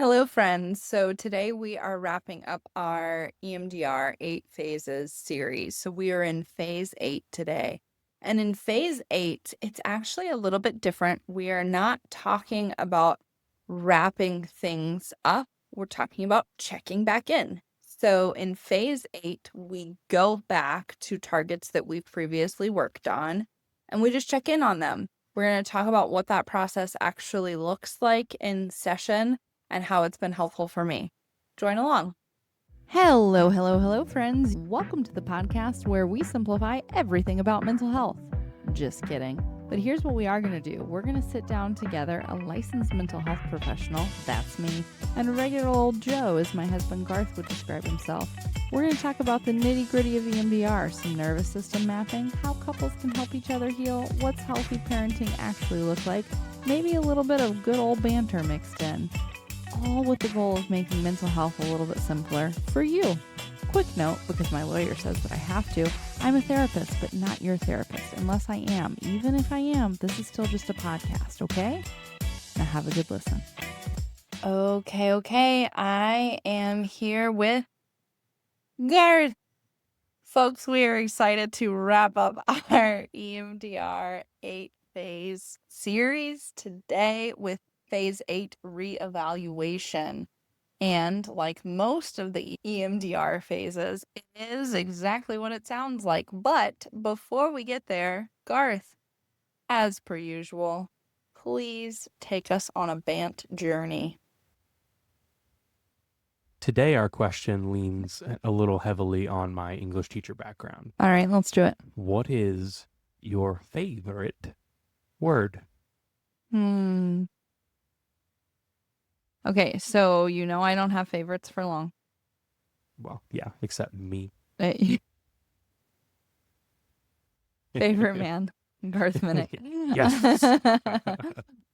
Hello, friends. So today we are wrapping up our EMDR 8 phases series. So we are in phase 8 today. And in phase 8, it's actually a little bit different. We are not talking about wrapping things up, we're talking about checking back in. So in phase 8, we go back to targets that we've previously worked on and we just check in on them. We're going to talk about what that process actually looks like in session and how it's been helpful for me. Join along. Hello, friends. Welcome to the podcast where we simplify everything about mental health. Just kidding. But here's what we are going to do. We're going to sit down together, a licensed mental health professional, that's me, and a regular old Joe, as my husband Garth would describe himself. We're going to talk about the nitty-gritty of EMDR, some nervous system mapping, how couples can help each other heal, what's healthy parenting actually look like, maybe a little bit of good old banter mixed in. All with the goal of making mental health a little bit simpler for you. Quick note, because my lawyer says that I have to, I'm a therapist, but not your therapist, unless I am. Even if I am, this is still just a podcast, okay? Now have a good listen. Okay. I am here with Garth. Folks, we are excited to wrap up our EMDR 8-phase series today with phase 8 reevaluation. And like most of the EMDR phases, it is exactly what it sounds like. But before we get there, Garth, as per usual, please take us on a Bant journey. Today, our question leans a little heavily on my English teacher background. All right, let's do it. What is your favorite word? Okay, so I don't have favorites for long. Well, yeah, except me. Favorite man, Garth Minnick. Yes.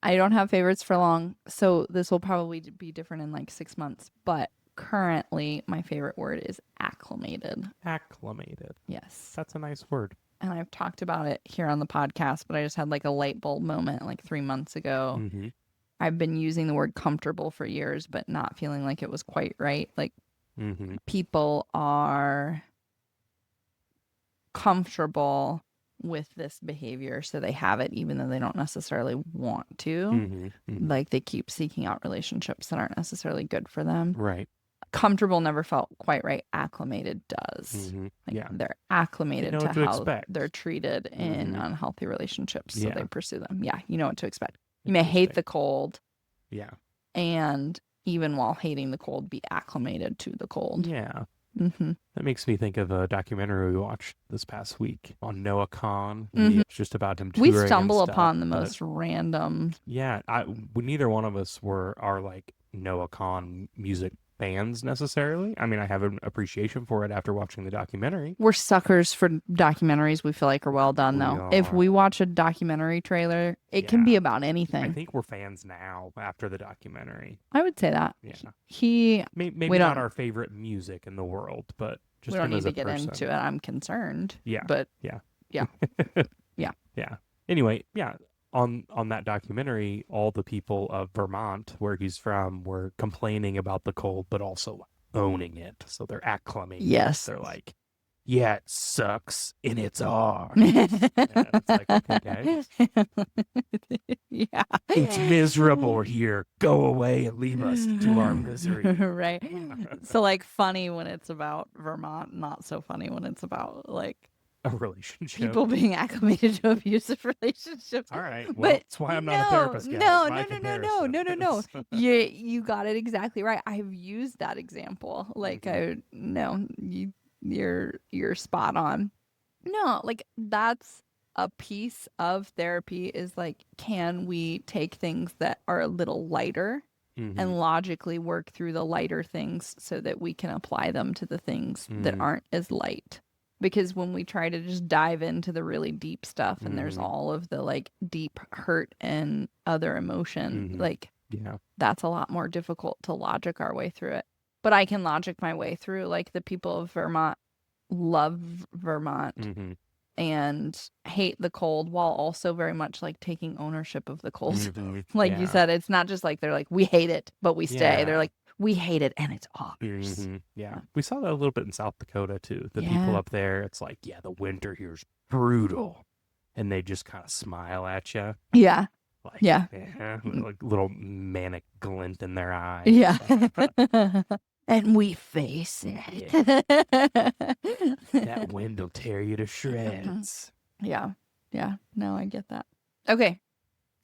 I don't have favorites for long, so this will probably be different in like 6 months. But currently, my favorite word is acclimated. Acclimated. Yes. That's a nice word. And I've talked about it here on the podcast, but I just had like a light bulb moment like 3 months ago. Mm-hmm. I've been using the word comfortable for years, but not feeling like it was quite right. Like people are comfortable with this behavior, so they have it even though they don't necessarily want to. Like they keep seeking out relationships that aren't necessarily good for them. Right. Comfortable never felt quite right. Acclimated does. They're acclimated to how they're treated in unhealthy relationships, so they pursue them. Yeah, you know what to expect. You may hate the cold. Yeah. And even while hating the cold, be acclimated to the cold. Yeah. That makes me think of a documentary we watched this past week on Noah Kahn. It's just about him touring. We stumble upon the most random. Yeah, neither one of us are like Noah Kahn music fans necessarily. I mean, I have an appreciation for it after watching the documentary. We're suckers for documentaries we feel like are well done, though. If we watch a documentary trailer, it can be about anything. I think we're fans now after the documentary. I would say that. Yeah. Maybe not our favorite music in the world, but just we don't him need as to get person. into it. I'm concerned. Yeah. But yeah. Yeah. Anyway, on that documentary, all the people of Vermont, where he's from, were complaining about the cold, but also owning it. So they're acclimating. Yes. They're like, yeah, it sucks and it's hard. It's like, okay. Yeah. It's miserable here. Go away and leave us to our misery. Right. So like funny when it's about Vermont, not so funny when it's about like a relationship. People being acclimated to abusive relationships. All right. Well, that's why I'm not a therapist, guys. No. You got it exactly right. I've used that example. Like you're spot on. No, like that's a piece of therapy is like, can we take things that are a little lighter and logically work through the lighter things so that we can apply them to the things that aren't as light? Because when we try to just dive into the really deep stuff and there's all of the like deep hurt and other emotion, that's a lot more difficult to logic our way through it. But I can logic my way through, like, the people of Vermont love Vermont and hate the cold while also very much like taking ownership of the cold. Mhm. Like you Yeah. said, it's not just like they're like, we hate it, but we stay. They're Yeah. like, we hate it and it's ours. Yeah. Yeah. We saw that a little bit in South Dakota too. The people Yeah. up there, it's like, yeah, the winter here's brutal. And they just kind of smile at you. Yeah. Like, Yeah. like little manic glint in their eye. Yeah. Like, And we face it. that wind will tear you to shreds. Yeah. Yeah. No, I get that. Okay.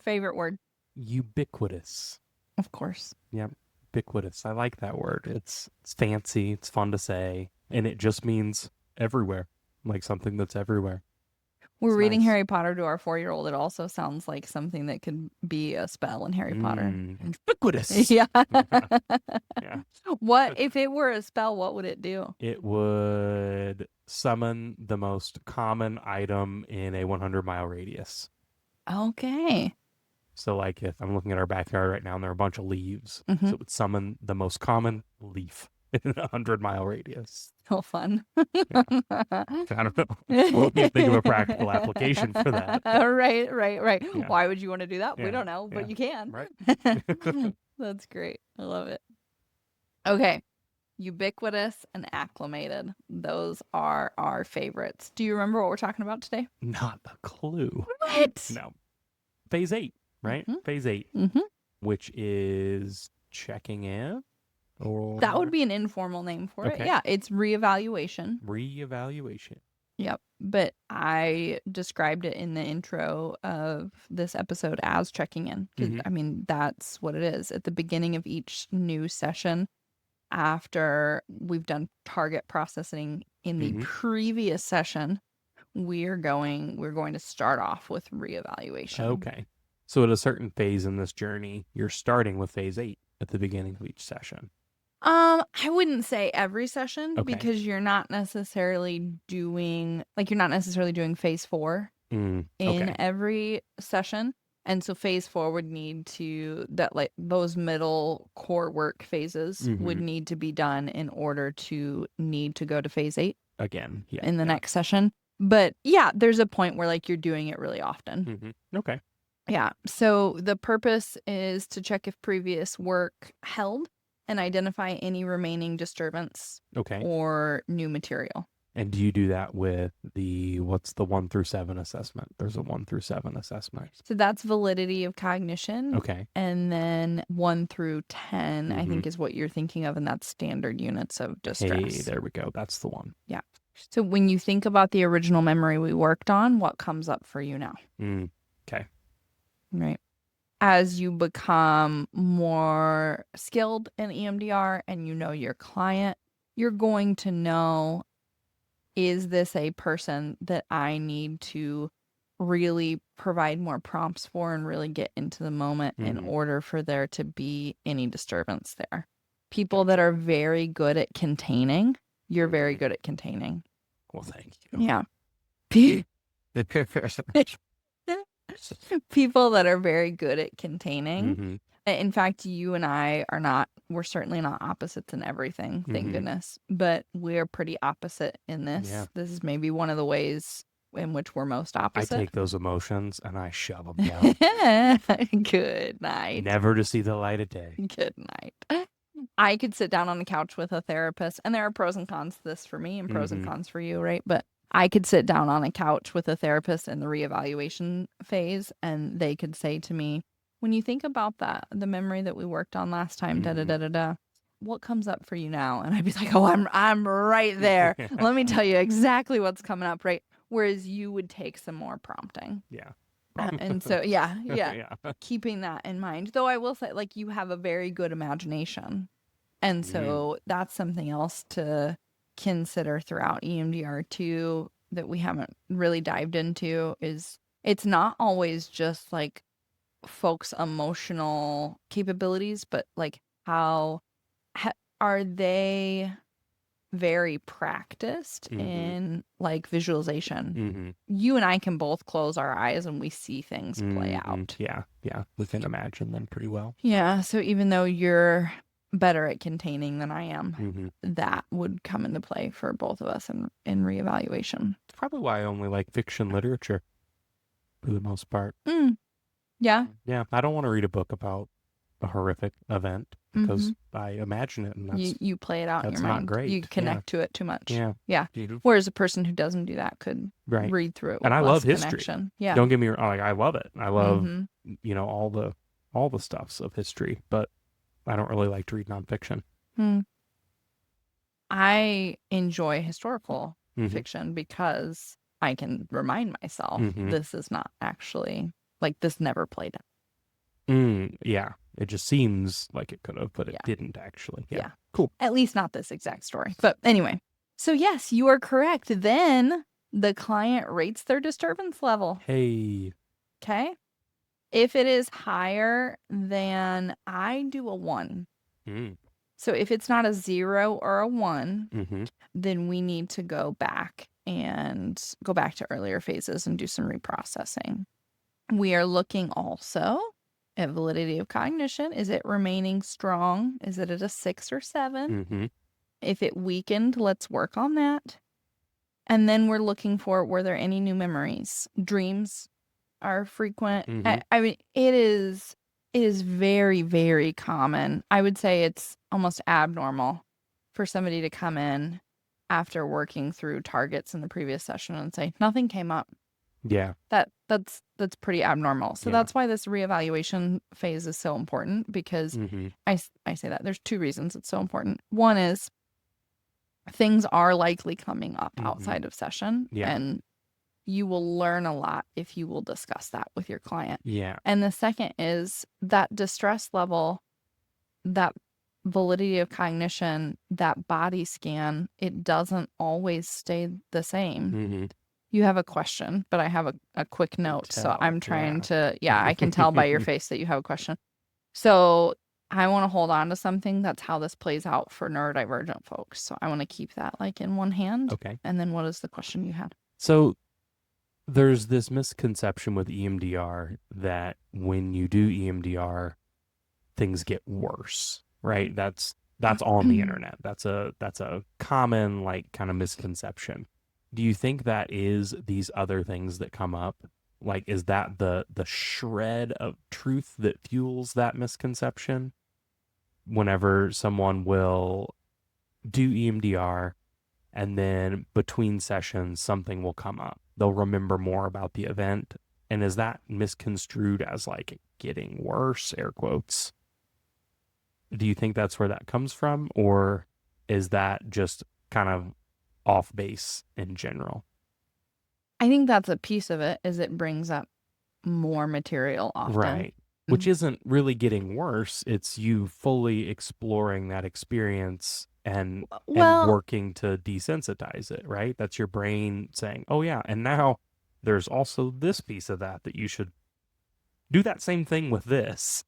Favorite word. Ubiquitous. Of course. Yep. Ubiquitous. I like that word. It's fancy. It's fun to say. And it just means everywhere. Like something that's everywhere. We're It's reading nice. Harry Potter to our 4-year-old. It also sounds like something that could be a spell in Harry Potter. Ubiquitous. Yeah. Yeah. What if it were a spell? What would it do? It would summon the most common item in a 100-mile radius. Okay. So, like, if I'm looking at our backyard right now and there are a bunch of leaves, so it would summon the most common leaf in a 100-mile radius. So fun. I don't know. We'll think of a practical application for that. Right. Yeah. Why would you want to do that? We Yeah, don't know, but yeah. you can. Right. That's great. I love it. Okay. Ubiquitous and acclimated. Those are our favorites. Do you remember what we're talking about today? Not a clue. What? No. Phase 8, right? Phase 8, which is checking in. Or That would be an informal name for it. Okay. Yeah, it's reevaluation. Reevaluation. Yep. But I described it in the intro of this episode as checking in. 'Cause, I mean, that's what it is. At the beginning of each new session, after we've done target processing in the previous session, we're going to start off with reevaluation. Okay. So at a certain phase in this journey, you're starting with phase 8 at the beginning of each session. I wouldn't say every session because you're not necessarily doing phase 4 in every session. And so phase 4 would need to those middle core work phases would need to be done in order to need to go to phase 8 again. Yeah. in the next session. But yeah, there's a point where like you're doing it really often. Okay. Yeah. So the purpose is to check if previous work held and identify any remaining disturbance or new material. And do you do that with what's the 1 through 7 assessment? There's a 1 through 7 assessment. So that's validity of cognition. Okay. And then 1 through 10, I think is what you're thinking of. And that's standard units of distress. Hey, there we go. That's the one. Yeah. So when you think about the original memory we worked on, what comes up for you now? Okay. Right. As you become more skilled in EMDR and you know your client, you're going to know, is this a person that I need to really provide more prompts for and really get into the moment in order for there to be any disturbance there? People that are very good at containing, you're very good at containing. Well, thank you. Yeah. People that are very good at containing. In fact, you and I we're certainly not opposites in everything, thank goodness, but we're pretty opposite in this. Yeah. This is maybe one of the ways in which we're most opposite. I take those emotions and I shove them down. Good night. Never to see the light of day. Good night. I could sit down on the couch with a therapist, and there are pros and cons to this for me and pros and cons for you, right? But I could sit down on a couch with a therapist in the reevaluation phase, and they could say to me, when you think about the memory that we worked on last time, what comes up for you now? And I'd be like, oh, I'm right there. Let me tell you exactly what's coming up, right? Whereas you would take some more prompting. Yeah. And so, yeah. Keeping that in mind. Though I will say, like, you have a very good imagination. And so that's something else to consider throughout EMDR too that we haven't really dived into is it's not always just like folks' emotional capabilities, but like how are they very practiced in like visualization? You and I can both close our eyes and we see things play out. Yeah. We can imagine them pretty well. Yeah. So even though you're better at containing than I am, Mm-hmm. that would come into play for both of us in reevaluation. It's probably why I only like fiction literature for the most part. Yeah. Yeah, I don't want to read a book about a horrific event Mm-hmm. because I imagine it, and You play it out in your that's not mind. You great. Yeah, connect to it too much. yeah, Yeah. Whereas a person who doesn't do that could right. read through it And with I love less history. connection. Yeah. Don't get me wrong, like I love it. I love Mm-hmm. all the stuffs of history, but I don't really like to read nonfiction. I enjoy historical Mm-hmm. fiction because I can remind myself Mm-hmm. this is not actually, like, this never played out. Yeah, it just seems like it could have, but it Yeah. didn't actually. Yeah. Yeah. Cool. At least not this exact story. But anyway, so yes, you are correct. Then the client rates their disturbance level. Hey. Okay. If it is higher than, I do a 1. Mm. So if it's not a 0 or a 1, Mm-hmm. then we need to go back to earlier phases and do some reprocessing. We are looking also at validity of cognition. Is it remaining strong? Is it at a 6 or 7? Mm-hmm. If it weakened, let's work on that. And then we're looking for, were there any new memories? Dreams are frequent. Mm-hmm. I mean, it is very, very common. I would say it's almost abnormal for somebody to come in after working through targets in the previous session and say, nothing came up. Yeah. That's pretty abnormal. So Yeah. that's why this reevaluation phase is so important, because Mm-hmm. I say that there's 2 reasons it's so important. One is things are likely coming up Mm-hmm. outside of session, Yeah. and you will learn a lot if you will discuss that with your client. Yeah. And the second is that distress level, that validity of cognition, that body scan, it doesn't always stay the same. Mm-hmm. You have a question, but I have a quick note. So I'm trying to, I can tell by your face that you have a question. So I want to hold on to something. That's how this plays out for neurodivergent folks. So I want to keep that like in one hand. Okay. And then what is the question you had? So there's this misconception with EMDR that when you do EMDR, things get worse, right? That's on the internet. That's a common like kind of misconception. Do you think that is these other things that come up? Like, is that the shred of truth that fuels that misconception? Whenever someone will do EMDR and then between sessions, something will come up. They'll remember more about the event. And is that misconstrued as like getting worse, air quotes? Do you think that's where that comes from? Or is that just kind of off base in general? I think that's a piece of it, is it brings up more material often. Right. Which isn't really getting worse. It's you fully exploring that experience and working to desensitize it, right? That's your brain saying, oh yeah, and now there's also this piece of that you should do that same thing with this.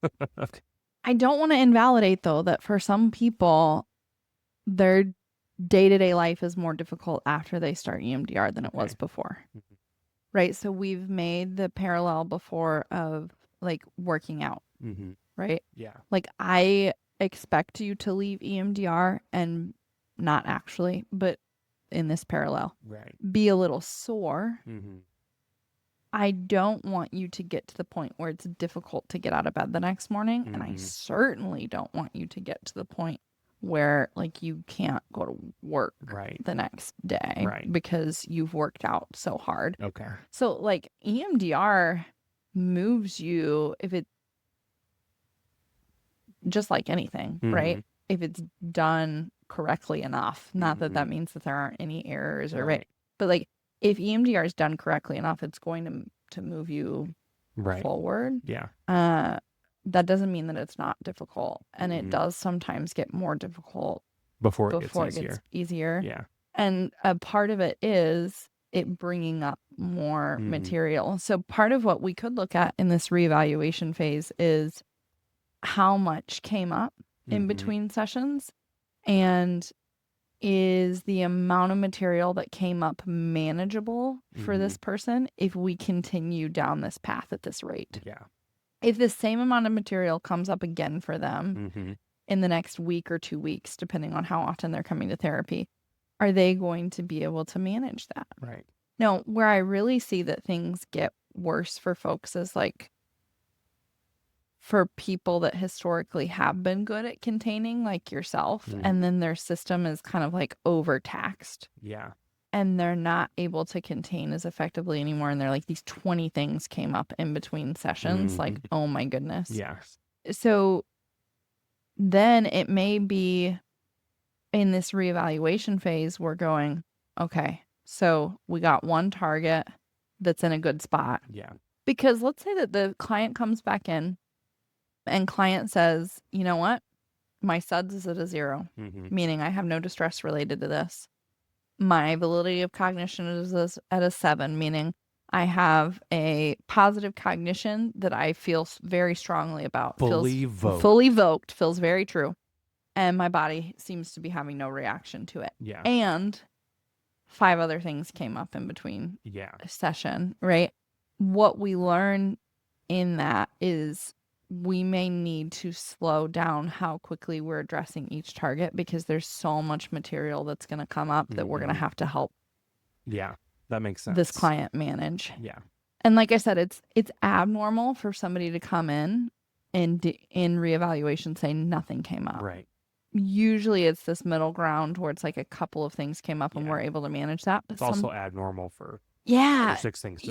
I don't want to invalidate, though, that for some people, their day-to-day life is more difficult after they start EMDR than it was before. Mm-hmm. Right? So we've made the parallel before of like working out, Mm-hmm. right? Yeah. Like I expect you to leave EMDR and not actually, but in this parallel, right, be a little sore. Mm-hmm. I don't want you to get to the point where it's difficult to get out of bed the next morning. Mm-hmm. And I certainly don't want you to get to the point where like you can't go to work the next day because you've worked out so hard. Okay. So like EMDR moves you, if it, just like anything, right? If it's done correctly enough, not that that means that there aren't any errors or but like if EMDR is done correctly enough, it's going to move you forward. Yeah. That doesn't mean that it's not difficult, and it does sometimes get more difficult before it gets easier. Yeah. And a part of it is it bringing up more material. So part of what we could look at in this reevaluation phase is how much came up in between sessions, and is the amount of material that came up manageable for this person if we continue down this path at this rate. Yeah. If the same amount of material comes up again for them, in the next week or 2 weeks, depending on how often they're coming to therapy, are they going to be able to manage that? Right. Now, where I really see that things get worse for folks is like for people that historically have been good at containing, like yourself, and then their system is kind of like overtaxed Yeah. and they're not able to contain as effectively anymore. And they're like, these 20 things came up in between sessions. Like, oh my goodness. Yeah. So then it may be in this reevaluation phase, we're going, okay, so we got one target that's in a good spot. Yeah. Because let's say that the client comes back in and client says, you know what? My SUDS is at a 0, meaning I have no distress related to this. My validity of cognition is at a 7, meaning I have a positive cognition that I feel very strongly about. Fully evoked, feels very true. And my body seems to be having no reaction to it. Yeah. And 5 other things came up in between a session, right? What we learn in that is we may need to slow down how quickly we're addressing each target because there's so much material that's going to come up that we're going to have to help that makes sense. this client manage. Yeah. And like I said, it's abnormal for somebody to come in and in reevaluation say nothing came up. Right. Usually it's this middle ground where it's like a couple of things came up and we're able to manage that. But it's also abnormal for 6 things.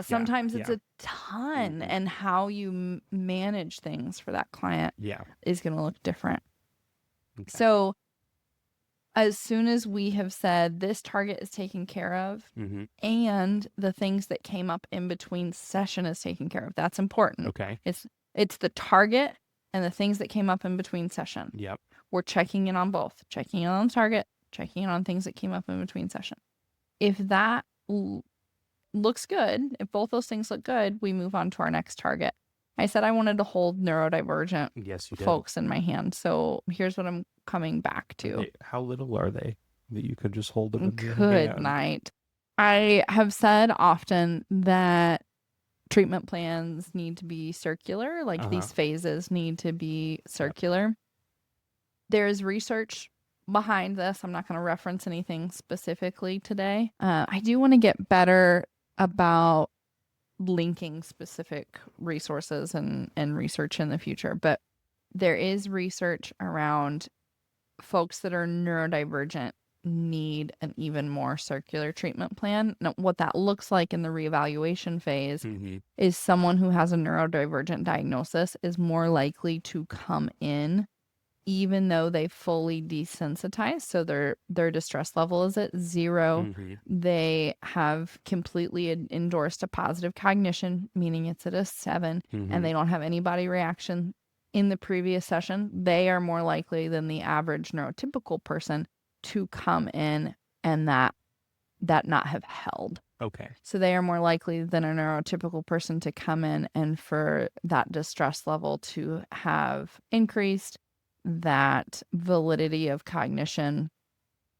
Sometimes it's a ton, and how you manage things for that client is going to look different. Okay. So as soon as we have said this target is taken care of and the things that came up in between session is taken care of, that's important. Okay. It's the target and the things that came up in between session. Yep. We're checking in on both, checking in on target, checking in on things that came up in between session. If that looks good, if both those things look good, we move on to our next target. I said I wanted to hold neurodivergent folks in my hand. So here's what I'm coming back to. How little are they that you could just hold them in your hand? Good night. I have said often that treatment plans need to be circular, like these phases need to be circular. Yep. There's research behind this. I'm not going to reference anything specifically today. I do want to get better about linking specific resources and research in the future, but there is research around folks that are neurodivergent need an even more circular treatment plan. Now, what that looks like in the reevaluation phase is someone who has a neurodivergent diagnosis is more likely to come in even though they fully desensitize, so their distress level is at 0. They have completely endorsed a positive cognition, meaning it's at a 7, and they don't have any body reaction in the previous session. They are more likely than the average neurotypical person to come in and that not have held. Okay. So they are more likely than a neurotypical person to come in and for that distress level to have increased, that validity of cognition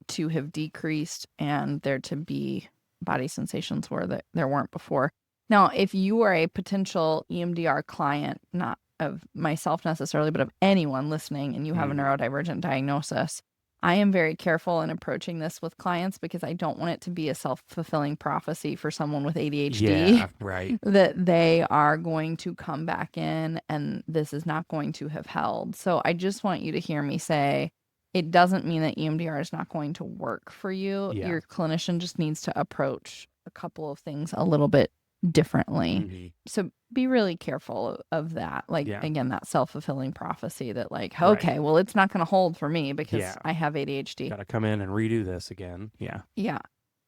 to have decreased, and there to be body sensations where there weren't before. Now, if you are a potential EMDR client, not of myself necessarily, but of anyone listening, and you have a neurodivergent diagnosis, I am very careful in approaching this with clients because I don't want it to be a self-fulfilling prophecy for someone with ADHD. Yeah, right. That they are going to come back in and this is not going to have held. So I just want you to hear me say, it doesn't mean that EMDR is not going to work for you. Yeah. Your clinician just needs to approach a couple of things a little bit differently. So be really careful of that. Like, again, that self-fulfilling prophecy that like, okay, well, it's not going to hold for me because I have ADHD. Got to come in and redo this again. Yeah. Yeah.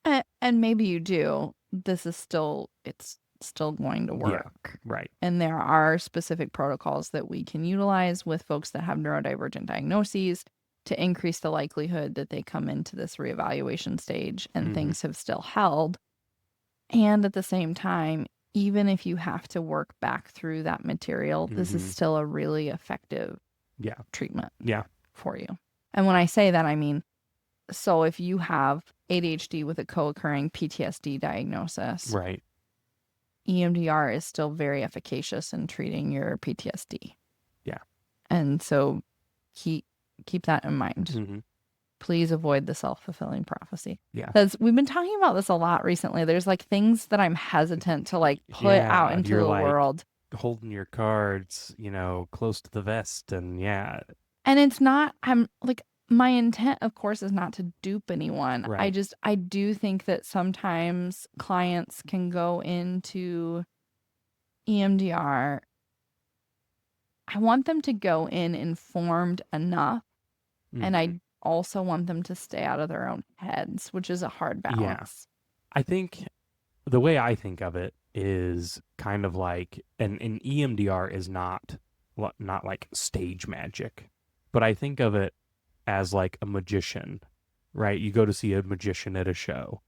And maybe you do. It's still going to work. Yeah, right. And there are specific protocols that we can utilize with folks that have neurodivergent diagnoses to increase the likelihood that they come into this reevaluation stage and things have still held. And at the same time, even if you have to work back through that material, this is still a really effective treatment for you. And when I say that, I mean, so if you have ADHD with a co-occurring PTSD diagnosis, right, EMDR is still very efficacious in treating your PTSD. Yeah. And so keep that in mind. Mhm. Please avoid the self-fulfilling prophecy. Yeah. Because we've been talking about this a lot recently. There's like things that I'm hesitant to like put out into you're the like world. holding your cards, close to the vest, and And it's not, I'm like, my intent, of course, is not to dupe anyone. Right. I do think that sometimes clients can go into EMDR. I want them to go in informed enough, and I also want them to stay out of their own heads, which is a hard balance. I think the way I think of it is kind of like an EMDR is not like stage magic, but I think of it as like a magician, right? You go to see a magician at a show.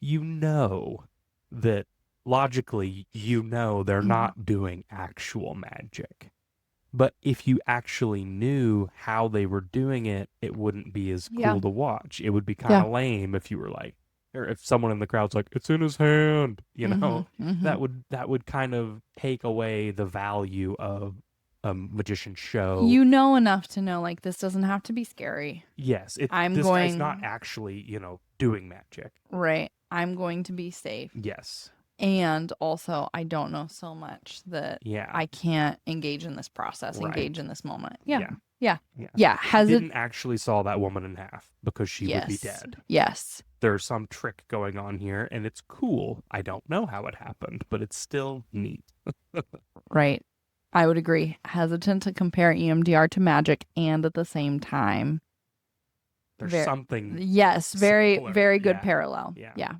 That logically, they're not doing actual magic. But if you actually knew how they were doing it, it wouldn't be as cool to watch. It would be kind of lame if you were like, or if someone in the crowd's like, it's in his hand, that would kind of take away the value of a magician show. You know enough to know, like, this doesn't have to be scary. Yes, this guy's not actually, doing magic. Right. I'm going to be safe. Yes. And also, I don't know so much that Yeah. I can't engage in this process, engage in this moment. Yeah. Didn't actually saw that woman in half because she would be dead. Yes. There's some trick going on here, and it's cool. I don't know how it happened, but it's still neat. Right. I would agree. Hesitant to compare EMDR to magic, and at the same time, there's something. Yes, very, similar. very good parallel. Yeah.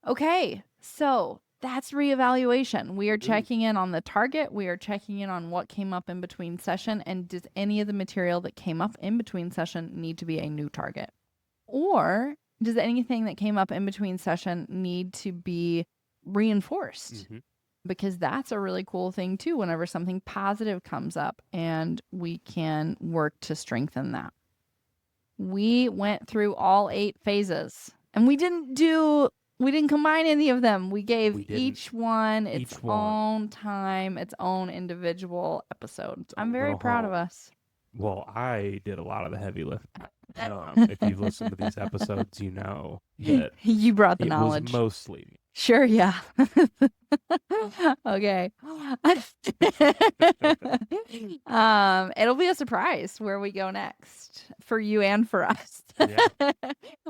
Okay, so that's reevaluation. We are checking in on the target. We are checking in on what came up in between session, and does any of the material that came up in between session need to be a new target? Or does anything that came up in between session need to be reinforced? Because that's a really cool thing too, whenever something positive comes up, and we can work to strengthen that. We went through all 8 phases, and we didn't combine any of them. We gave each one its own time, its own individual episode. I'm very proud of us. Well, I did a lot of the heavy lift. If you've listened to these episodes, you know that you brought the knowledge. Was mostly. Sure, yeah. Okay. It'll be a surprise where we go next for you and for us.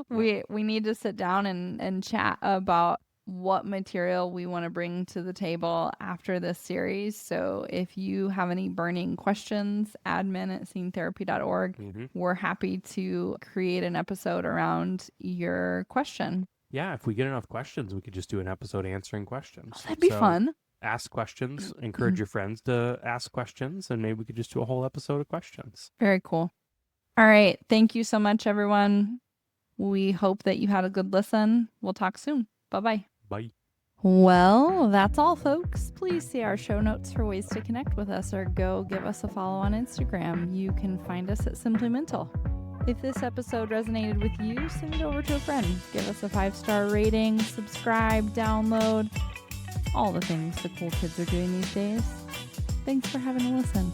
We need to sit down and chat about what material we want to bring to the table after this series. So if you have any burning questions, admin@scenetherapy.org, we're happy to create an episode around your question. Yeah, if we get enough questions, we could just do an episode answering questions. Oh, that'd be fun. Ask questions, encourage your friends to ask questions, and maybe we could just do a whole episode of questions. Very cool. All right. Thank you so much, everyone. We hope that you had a good listen. We'll talk soon. Bye-bye. Bye. Well, that's all, folks. Please see our show notes for ways to connect with us, or go give us a follow on Instagram. You can find us at Simply Mental. If this episode resonated with you, send it over to a friend. Give us a 5-star rating, subscribe, download, all the things the cool kids are doing these days. Thanks for having a listen.